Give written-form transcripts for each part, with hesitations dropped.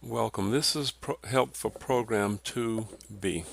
Welcome. This is help for Program 2b.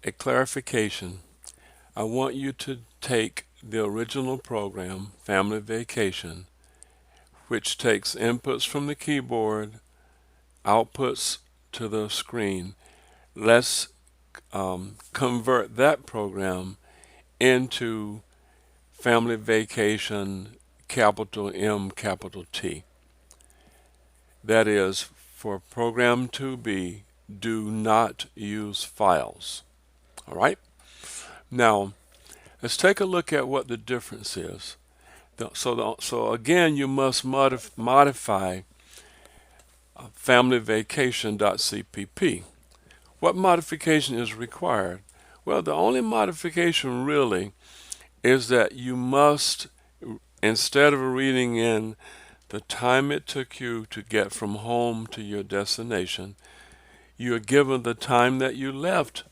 A clarification. I want you to take the original program, Family Vacation, which takes inputs from the keyboard, outputs to the screen. Let's convert that program into Family Vacation, capital M, capital T. That is, for Program 2b, do not use files. All right? Now, let's take a look at what the difference is. So again, you must modify familyvacation.cpp. What modification is required? Well, the only modification really is that you must, instead of reading in the time it took you to get from home to your destination, you are given the time that you left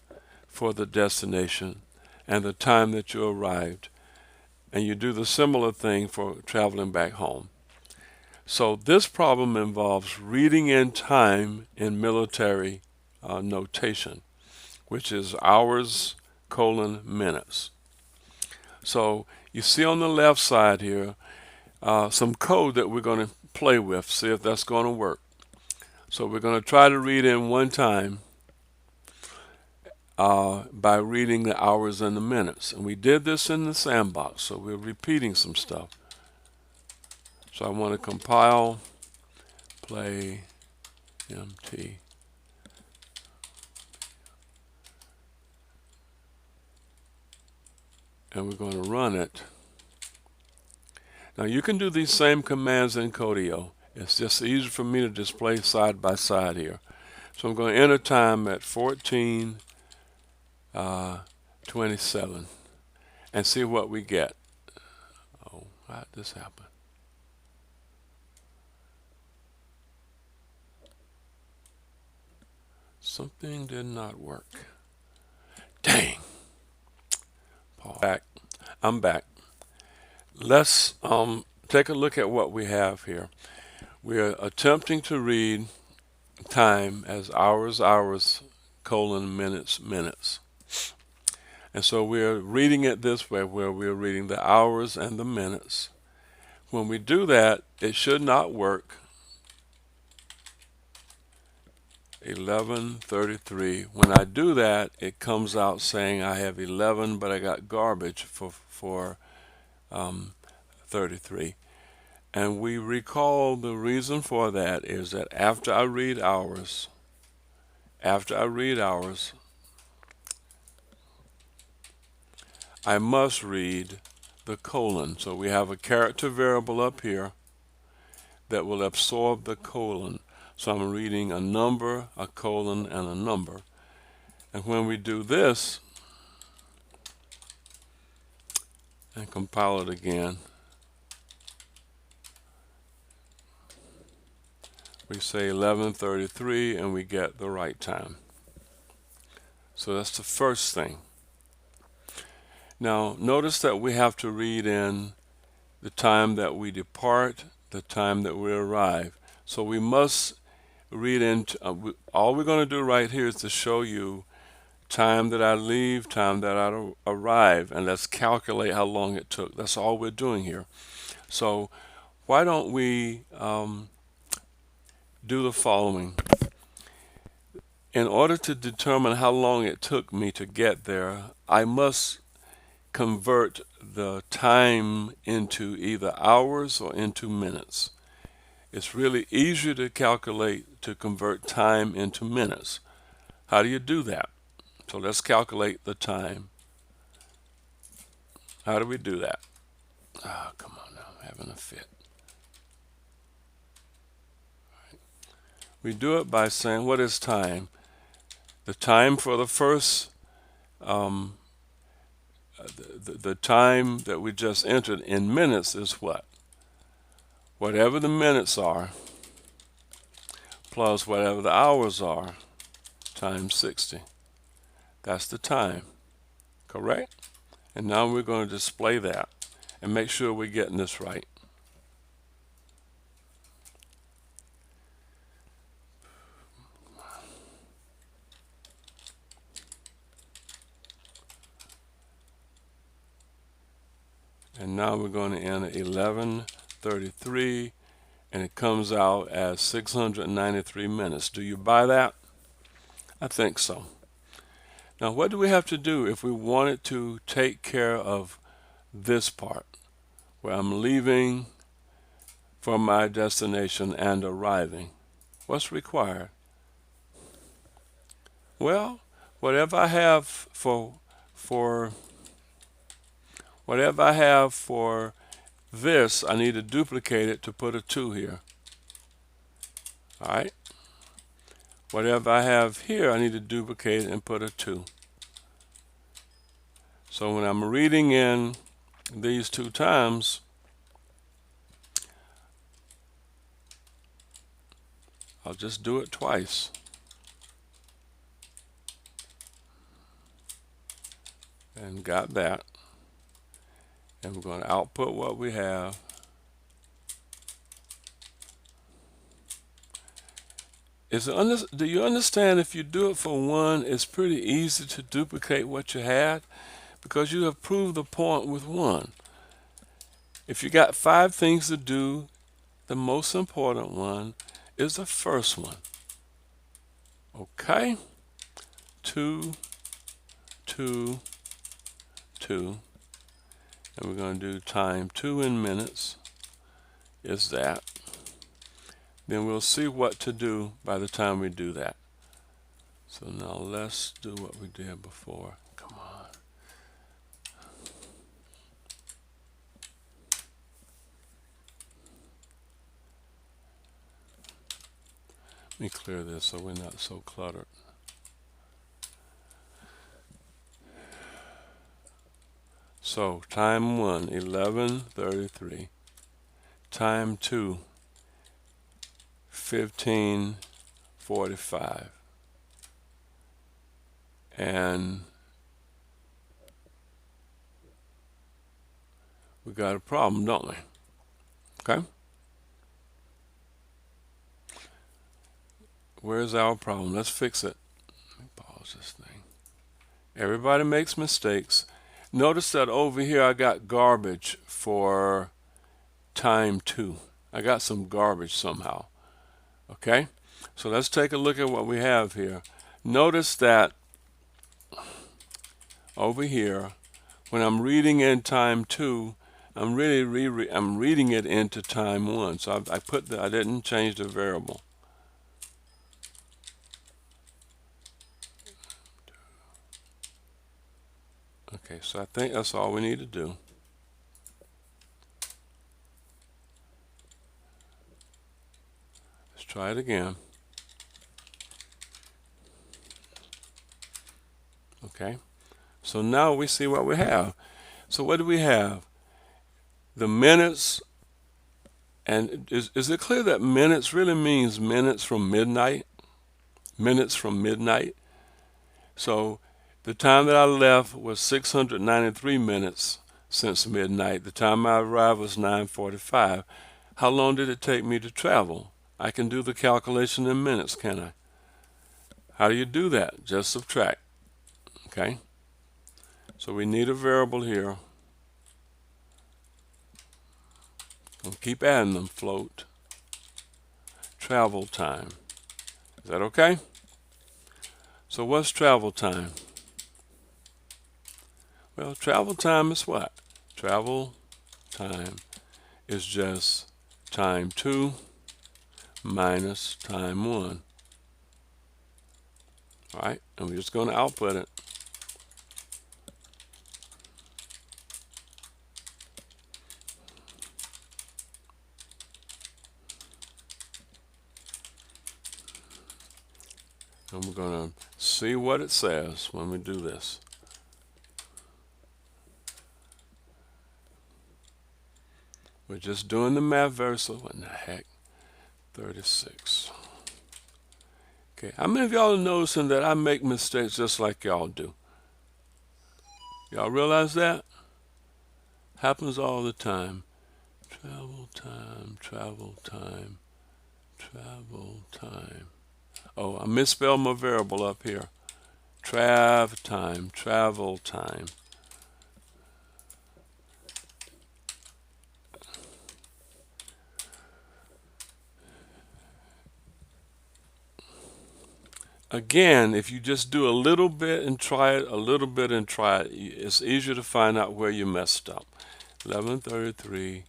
for the destination and the time that you arrived. And you do the similar thing for traveling back home. So this problem involves reading in time in military notation, which is hours, minutes. So you see on the left side here some code that we're going to play with, see if that's going to work. So we're going to try to read in one time by reading the hours and the minutes. And we did this in the sandbox, so we're repeating some stuff. So I want to compile, play, MT. And we're going to run it. Now you can do these same commands in Codio. It's just easier for me to display side by side here. So I'm going to enter time at 14:27 and see what we get. Oh, how did this happen? Something did not work. Dang. Back. I'm back. Let's take a look at what we have here. We are attempting to read time as hours, minutes, minutes. And so we're reading it this way, where we're reading the hours and the minutes. When we do that, it should not work. 11:33. When I do that, it comes out saying I have 11, but I got garbage for 33. And we recall the reason for that is that after I read hours, I must read the colon. So we have a character variable up here that will absorb the colon. So I'm reading a number, a colon, and a number. And when we do this, and compile it again, we say 11:33 and we get the right time. So that's the first thing. Now notice that we have to read in the time that we depart, the time that we arrive. So we must read into, all we're going to do right here is to show you time that I leave, time that I arrive, and let's calculate how long it took. That's all we're doing here. So why don't we do the following. In order to determine how long it took me to get there, I must convert the time into either hours or into minutes. It's really easier to calculate, to convert time into minutes. How do you do that? So let's calculate the time. How do we do that? Oh, come on now, I'm having a fit. We do it by saying, what is time? The time for the first, the time that we just entered in minutes is what? Whatever the minutes are, plus whatever the hours are, times 60. That's the time, correct? And now we're going to display that and make sure we're getting this right. And now we're going to enter 11:33, and it comes out as 693 minutes. Do you buy that? I think so. Now, what do we have to do if we wanted to take care of this part, where I'm leaving for my destination and arriving? What's required? Well, whatever I have for this, I need to duplicate it to put a 2 here. All right. Whatever I have here, I need to duplicate it and put a 2. So when I'm reading in these 2 times, I'll just do it twice. And got that. And we're going to output what we have. Do you understand, if you do it for 1, it's pretty easy to duplicate what you had, because you have proved the point with 1. If you got 5 things to do, the most important one is the first one. Okay? 2, 2, 2. And we're going to do time 2 in minutes is that. Then we'll see what to do by the time we do that. So now let's do what we did before. Come on. Let me clear this so we're not so cluttered. So time 1, 11:33. Time 2, 15:45. And we got a problem, don't we? Okay? Where's our problem? Let's fix it. Let me pause this thing. Everybody makes mistakes. Notice that over here I got garbage for time 2. I got some garbage somehow. Okay? So let's take a look at what we have here. Notice that over here, when I'm reading in time 2, I'm reading it into time 1. So I didn't change the variable. Okay, so I think that's all we need to do. Let's try it again. Okay, so now we see what we have. So what do we have? The minutes, and is it clear that minutes really means minutes from midnight? Minutes from midnight. So the time that I left was 693 minutes since midnight. The time I arrived was 9:45. How long did it take me to travel? I can do the calculation in minutes, can I? How do you do that? Just subtract. Okay? So we need a variable here. I'll keep adding them. Float travel time. Is that okay? So what's travel time? Well, travel time is what? Travel time is just time 2 minus time 1. All right, and we're just going to output it. And we're going to see what it says when we do this. We're just doing the math versa. What in the heck? 36. Okay, how many of y'all are noticing that I make mistakes just like y'all do? Y'all realize that? Happens all the time. Travel time, travel time, travel time. Oh, I misspelled my variable up here. Travel time, travel time. again, if you just do a little bit and try it, a little bit and try it, it's easier to find out where you messed up. 11:33,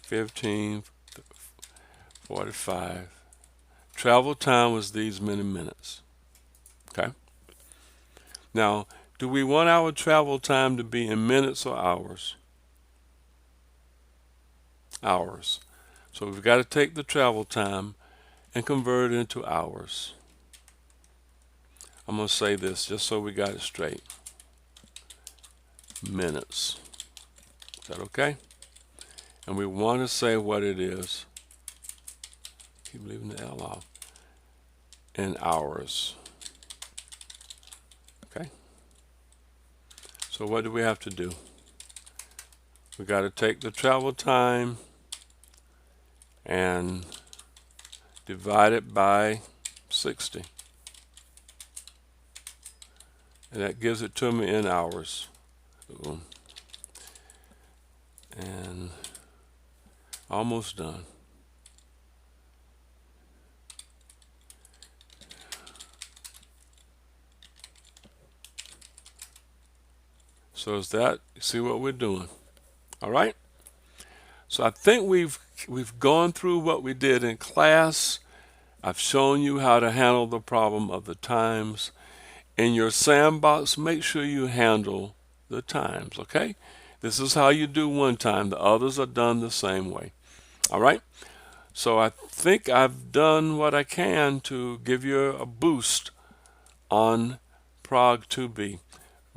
15:45. Travel time was these many minutes. Okay. Now, do we want our travel time to be in minutes or hours? Hours. So we've got to take the travel time and convert it into hours. I'm going to say this just so we got it straight. Minutes. Is that okay? And we want to say what it is. Keep leaving the L off. In hours. Okay? So what do we have to do? We got to take the travel time and divide it by 60. And that gives it to me in hours. And almost done. So is that, see what we're doing? All right? So I think we've gone through what we did in class. I've shown you how to handle the problem of the times. In your sandbox, make sure you handle the times, okay? This is how you do one time. The others are done the same way. All right? So I think I've done what I can to give you a boost on PROG2b.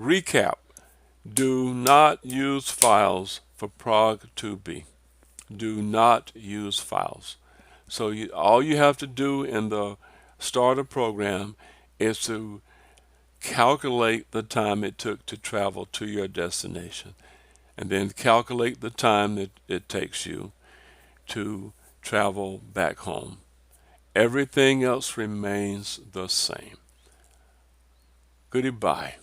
Recap. Do not use files for PROG2b. Do not use files. So all you have to do in the starter program is to calculate the time it took to travel to your destination, and then calculate the time that it takes you to travel back home. Everything else remains the same. Goodbye.